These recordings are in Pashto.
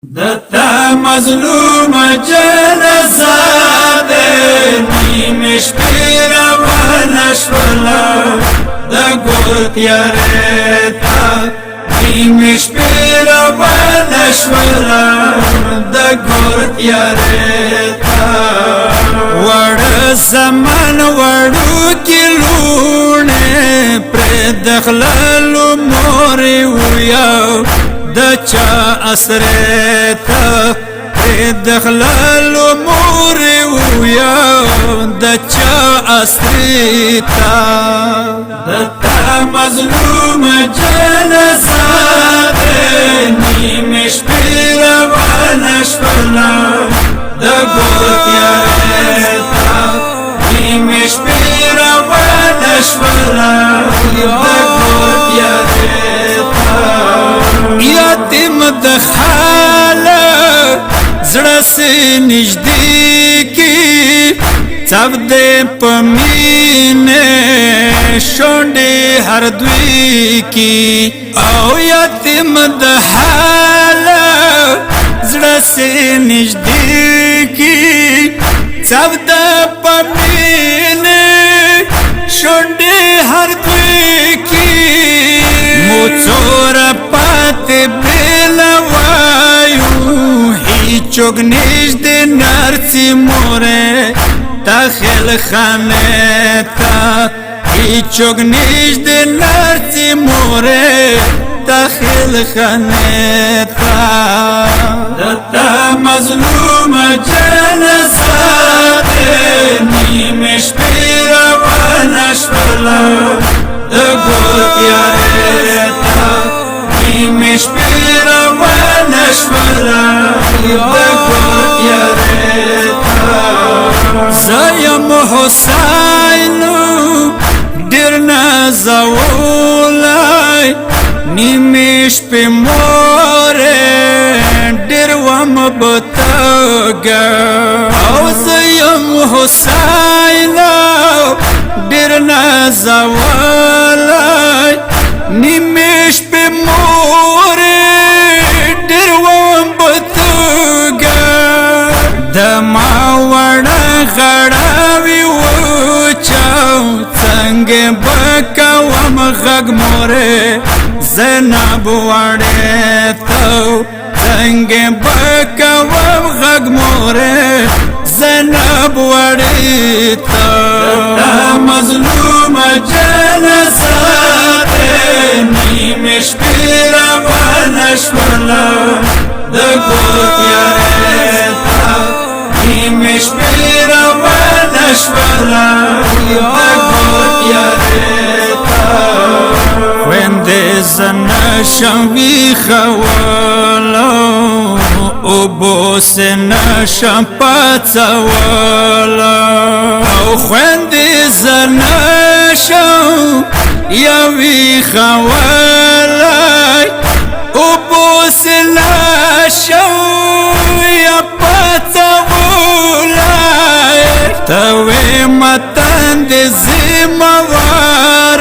دتا مظلوم جنازه ده نیمش پیرا ونشولا دا گل تیاره تا نیمش پیرا ونشولا دا گل تیاره تا وڑ زمان وڑو کلونه پر دخلالو موری ویا دچا اسرتا دخلال امور ويا دچا اسرتا دتا مظلوم جنازه نیمش پیرا ونشولا دا گل تیارتا نیمش پیرا ونشولا دا گل تیارتا یتیم د خاله زړه سي نږدې کی څب دې پمینه شونډې هر دوی کی او یتیم د حاله زړه سي نږدې کی څب دې پمینه شونډې هر دوی کی مو څور چوک نجد نرسی موره تا خیل خانه تا چوک نجد نرسی موره تا خیل خانه تا دتا مظلوم جنازه نیمش پیرا ونشولا دا گل تیاره تا نیمش پیرا ونشولا زیم حسین دیر نازولای نیمش پی موره دیر وم بتاگا او زیم حسین دیر نازولای نیمش پی موره دیر وم دما وڑا غڑاوی وچاو څنګه بکوم غږ موره زناب وړې تو څنګه بکوم غږ موره زناب وړې تو مظلوم جنازه نیمش پیرا ونشولا دا گل تیاره نیمش پیرا ونشولا دا گل تیاره خوند زنشم وی خوالا او بوس نشم پاتوالا او خوند زنشم یا وی خوالا او بوس نشم یا پاتوالا توی متن دی زموارا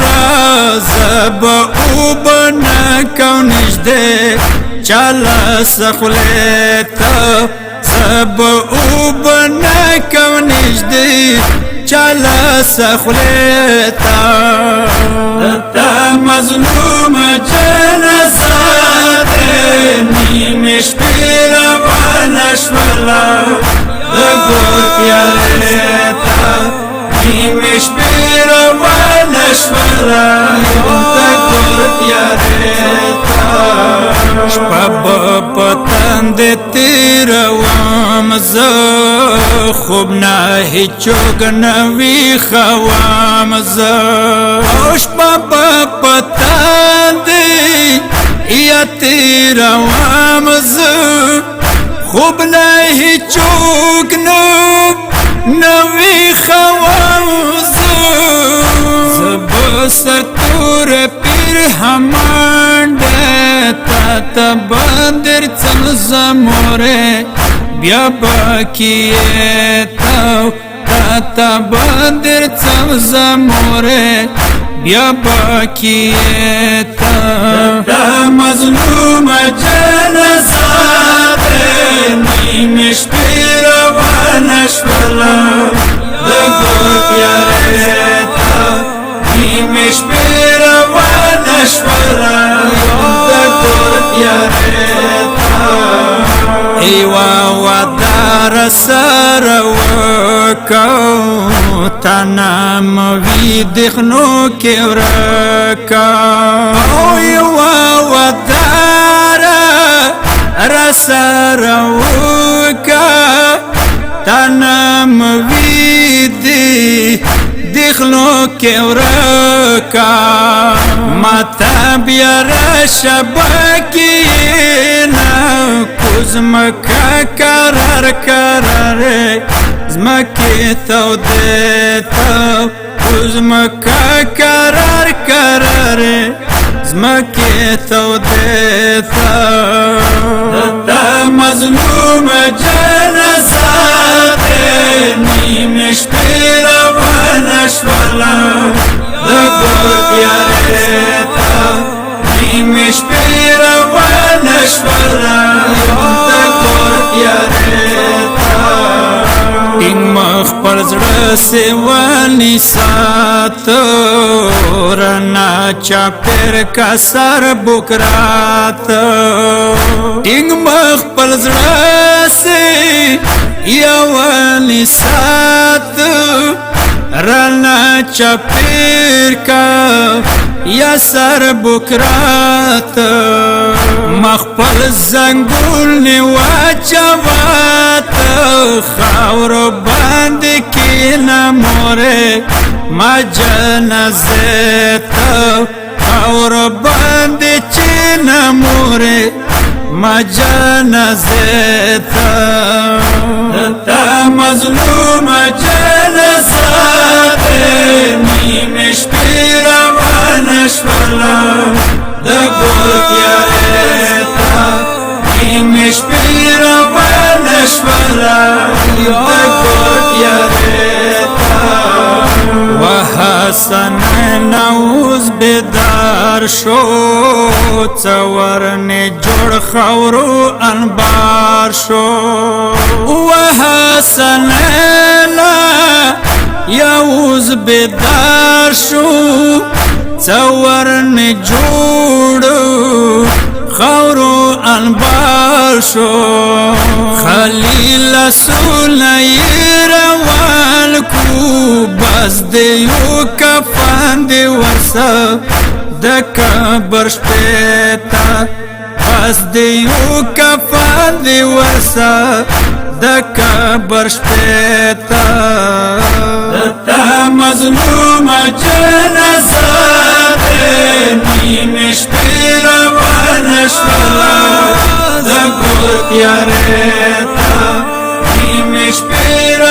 زب او بنکو نجده چالا سخلیتا زب او بنکو نجده چالا سخلیتا دتا مظلوم جنازه نیمش پیرا ونشولا دا گل تیاره تا نیمش پیرا ونشولا دا گل تیاره تا شپا پتند تیروام زه خوب نه هیچوک نوی خوام زه شپا پتند یا تیروام زه خوب نه هیچوک نوی خواه زبسر تور پیر همانده تا بندر چل زموره بیا باکیه تا بندر چل زموره بیا باکیه تا مظلوم جنازه سره وکاو تانا موی دخنو کې ورکاو او یو وداره را سره وکاو تانا موی دخلو کې ورکاو ماتا بیا را شبکینا زمکا کرار کرار زمکی تو دیتا زمکا کرار کرار زمکی تو دیتا دا مظلوم جنازات نیمش پیر ونشولا دا گویاریتا نیمش پیر ونشولا ټینګ مخ پر زړه سیوانی ساتو رنا چاپیر کا سر بکرات ټینګ مخ پر زړه سیوانی ساتو رنا چاپیر کا یا سر بکرات مخپل زنګول نیوا چوات خاور باندې کینا موره ما جنازه خاور باندې چینا موره ما جنازه تا مظلوم جنازه نیمش پیر ونشولا دا گویاریتا نیمش پیر ونشولا دا گویاریتا و حسن نوز بیدار شو څورنې جوړ خاورو انبار شو و حسن یوز بیدار شو څورنې جوړ خاورو انبار شو خلیل سولای روان کو بس دیو کفن دی ورسا د قبر شپتا بس دیو کفن دی ورسا د قبر شپتا تا مظلوم جنازه نیمش پیر ونشولا دا گویاریتا نیمش پیر